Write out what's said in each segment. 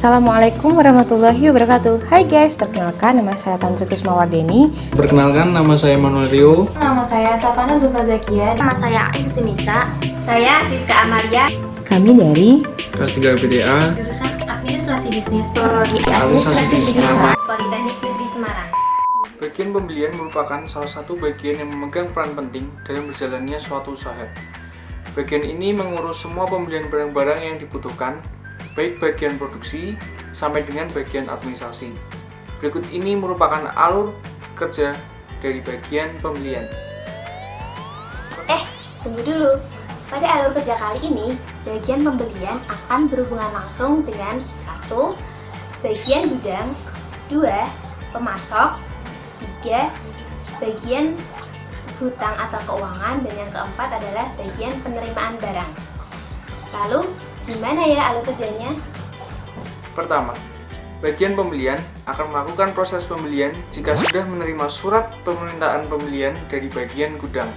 Assalamualaikum warahmatullahi wabarakatuh. Hai guys, perkenalkan nama saya Tantri Kusmawardeni. Perkenalkan, nama saya Manuel Rio. Nama saya Safana Zulfa Zakia. Nama saya Aisyah Nisa. Saya Rizka Amalia. Kami dari Kelas 3 PTA. Jurusan Administrasi Bisnis Prodi Administrasi Bisnis Politeknik Negeri Semarang. Bagian pembelian merupakan salah satu bagian yang memegang peran penting dalam berjalannya suatu usaha. Bagian ini mengurus semua pembelian barang-barang yang dibutuhkan, baik bagian produksi sampai dengan bagian administrasi. Berikut ini merupakan alur kerja dari bagian pembelian. Tunggu dulu. Pada alur kerja kali ini, bagian pembelian akan berhubungan langsung dengan 1. Bagian gudang, 2. Pemasok, 3. Bagian hutang atau keuangan, dan yang keempat adalah bagian penerimaan barang. Lalu, gimana ya alur kerjanya? Pertama, bagian pembelian akan melakukan proses pembelian jika sudah menerima surat permintaan pembelian dari bagian gudang,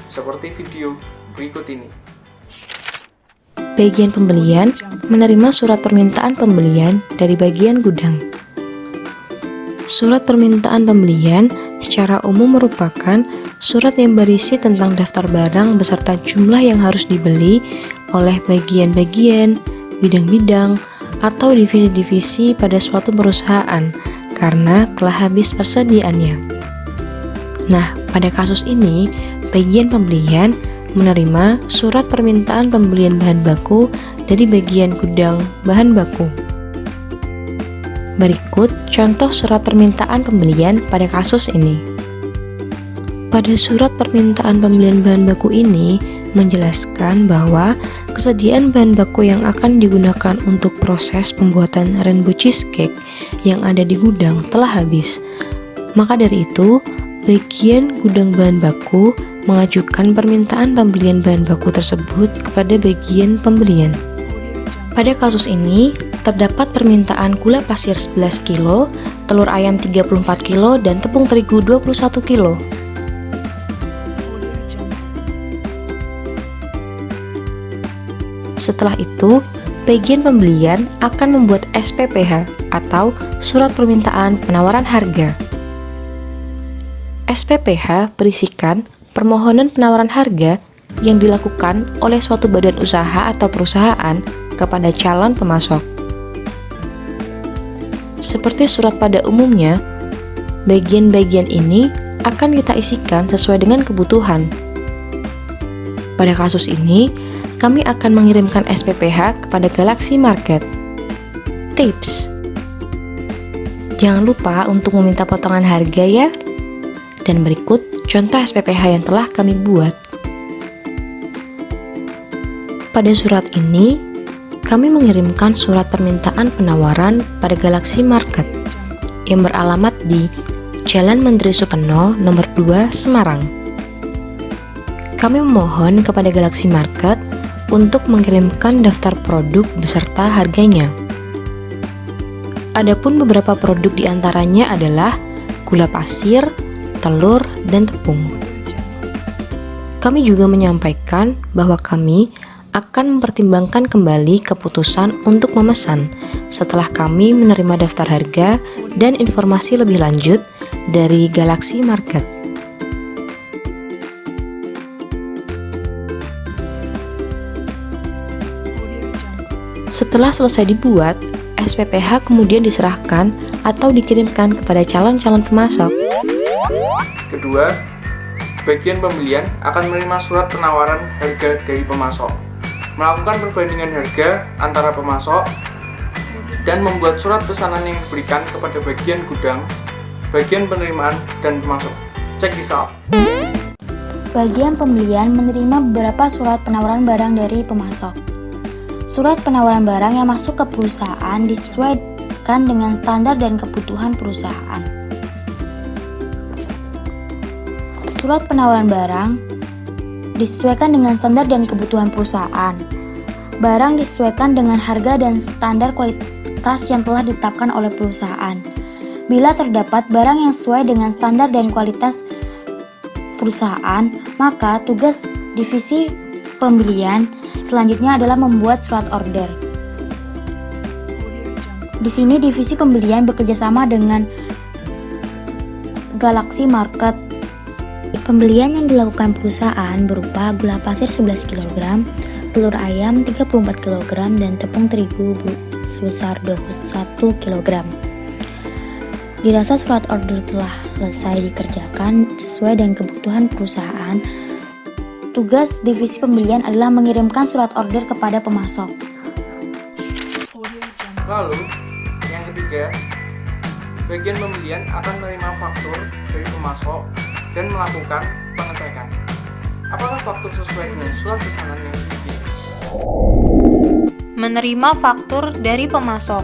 seperti video berikut ini. bagian pembelian menerima surat permintaan pembelian dari bagian gudang. Surat permintaan pembelian secara umum merupakan surat yang berisi tentang daftar barang beserta jumlah yang harus dibeli oleh bagian-bagian, bidang-bidang, atau divisi-divisi pada suatu perusahaan karena telah habis persediaannya. Nah, pada kasus ini, bagian pembelian menerima surat permintaan pembelian bahan baku dari bagian gudang bahan baku. Berikut contoh surat permintaan pembelian pada kasus ini. Pada surat permintaan pembelian bahan baku ini menjelaskan bahwa kesediaan bahan baku yang akan digunakan untuk proses pembuatan rainbow cheesecake yang ada di gudang telah habis. Maka dari itu, bagian gudang bahan baku mengajukan permintaan pembelian bahan baku tersebut kepada bagian pembelian. Pada kasus ini, terdapat permintaan gula pasir 11 kg, telur ayam 34 kg, dan tepung terigu 21 kg. Setelah itu, bagian pembelian akan membuat SPPH atau Surat Permintaan Penawaran Harga. SPPH berisikan permohonan penawaran harga yang dilakukan oleh suatu badan usaha atau perusahaan kepada calon pemasok. Seperti surat pada umumnya, bagian-bagian ini akan kita isikan sesuai dengan kebutuhan. Pada kasus ini, kami akan mengirimkan SPPH kepada Galaxy Market. Tips: jangan lupa untuk meminta potongan harga ya. Dan berikut contoh SPPH yang telah kami buat. Pada surat ini, kami mengirimkan surat permintaan penawaran pada Galaxy Market yang beralamat di Jalan Menteri Supeno, nomor 2, Semarang. Kami memohon kepada Galaxy Market untuk mengirimkan daftar produk beserta harganya. Adapun beberapa produk diantaranya adalah gula pasir, telur, dan tepung. Kami juga menyampaikan bahwa kami akan mempertimbangkan kembali keputusan untuk memesan setelah kami menerima daftar harga dan informasi lebih lanjut dari Galaxy Market. Setelah selesai dibuat, SPPH kemudian diserahkan atau dikirimkan kepada calon-calon pemasok. Kedua, bagian pembelian akan menerima surat penawaran harga dari pemasok, melakukan perbandingan harga antara pemasok, dan membuat surat pesanan yang diberikan kepada bagian gudang, bagian penerimaan, dan pemasok. Check this out. Bagian pembelian menerima beberapa surat penawaran barang dari pemasok. Surat penawaran barang yang masuk ke perusahaan disesuaikan dengan standar dan kebutuhan perusahaan. Surat penawaran barang disesuaikan dengan standar dan kebutuhan perusahaan. Barang disesuaikan dengan harga dan standar kualitas yang telah ditetapkan oleh perusahaan. Bila terdapat barang yang sesuai dengan standar dan kualitas perusahaan, maka tugas divisi pembelian selanjutnya adalah membuat surat order. Di sini divisi pembelian bekerjasama dengan Galaxy Market. Pembelian yang dilakukan perusahaan berupa gula pasir 11 kg, telur ayam 34 kg, dan tepung terigu sebesar 21 kg. Dirasa surat order telah selesai dikerjakan sesuai dengan kebutuhan perusahaan, tugas divisi pembelian adalah mengirimkan surat order kepada pemasok. Lalu, yang ketiga, bagian pembelian akan menerima faktur dari pemasok dan melakukan pengecekan. Apakah faktur sesuai dengan surat pesanan yang dikirim? Menerima faktur dari pemasok.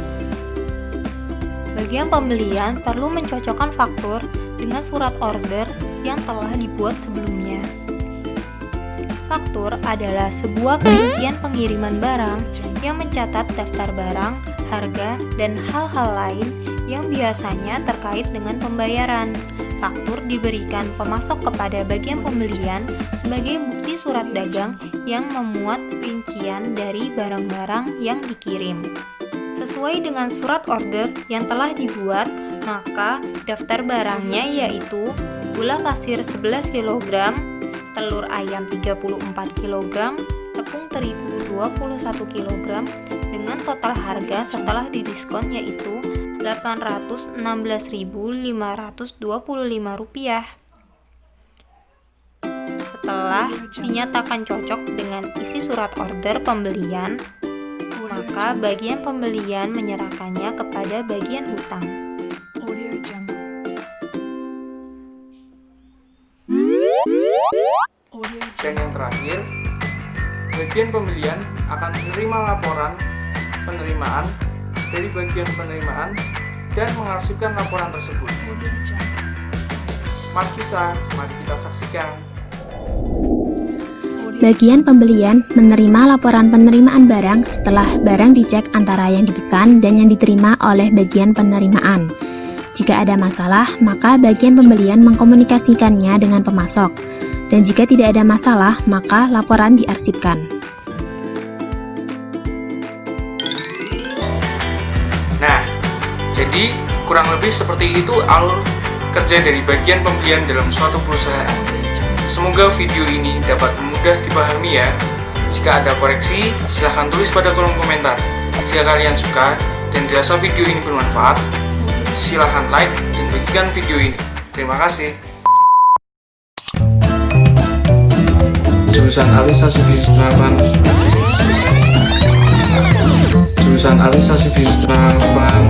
Bagian pembelian perlu mencocokkan faktur dengan surat order yang telah dibuat sebelumnya. Faktur adalah sebuah perincian pengiriman barang yang mencatat daftar barang, harga, dan hal-hal lain yang biasanya terkait dengan pembayaran. Faktur diberikan pemasok kepada bagian pembelian sebagai bukti surat dagang yang memuat rincian dari barang-barang yang dikirim. Sesuai dengan surat order yang telah dibuat, maka daftar barangnya yaitu gula pasir 11 kg, telur ayam 34 kg, tepung terigu 21 kg, dengan total harga setelah didiskon yaitu Rp816.525. Setelah dinyatakan cocok dengan isi surat order pembelian, maka bagian pembelian menyerahkannya kepada bagian hutang. Dan yang terakhir, bagian pembelian akan menerima laporan penerimaan dari bagian penerimaan dan mengarsipkan laporan tersebut. Mari kita saksikan. Bagian pembelian menerima laporan penerimaan barang setelah barang dicek antara yang dipesan dan yang diterima oleh bagian penerimaan. Jika ada masalah, maka bagian pembelian mengkomunikasikannya dengan pemasok. Dan jika tidak ada masalah, maka laporan diarsipkan. Nah, jadi kurang lebih seperti itu alur kerja dari bagian pembelian dalam suatu perusahaan. Semoga video ini dapat mudah dipahami ya. Jika ada koreksi, silahkan tulis pada kolom komentar. Jika kalian suka dan dirasa video ini bermanfaat, silahkan like dan bagikan video ini. Terima kasih. Jurusan Alisasi Bisnis Terapan. Jurusan Alisasi Bisnis Terapan.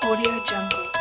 Audio Jungle.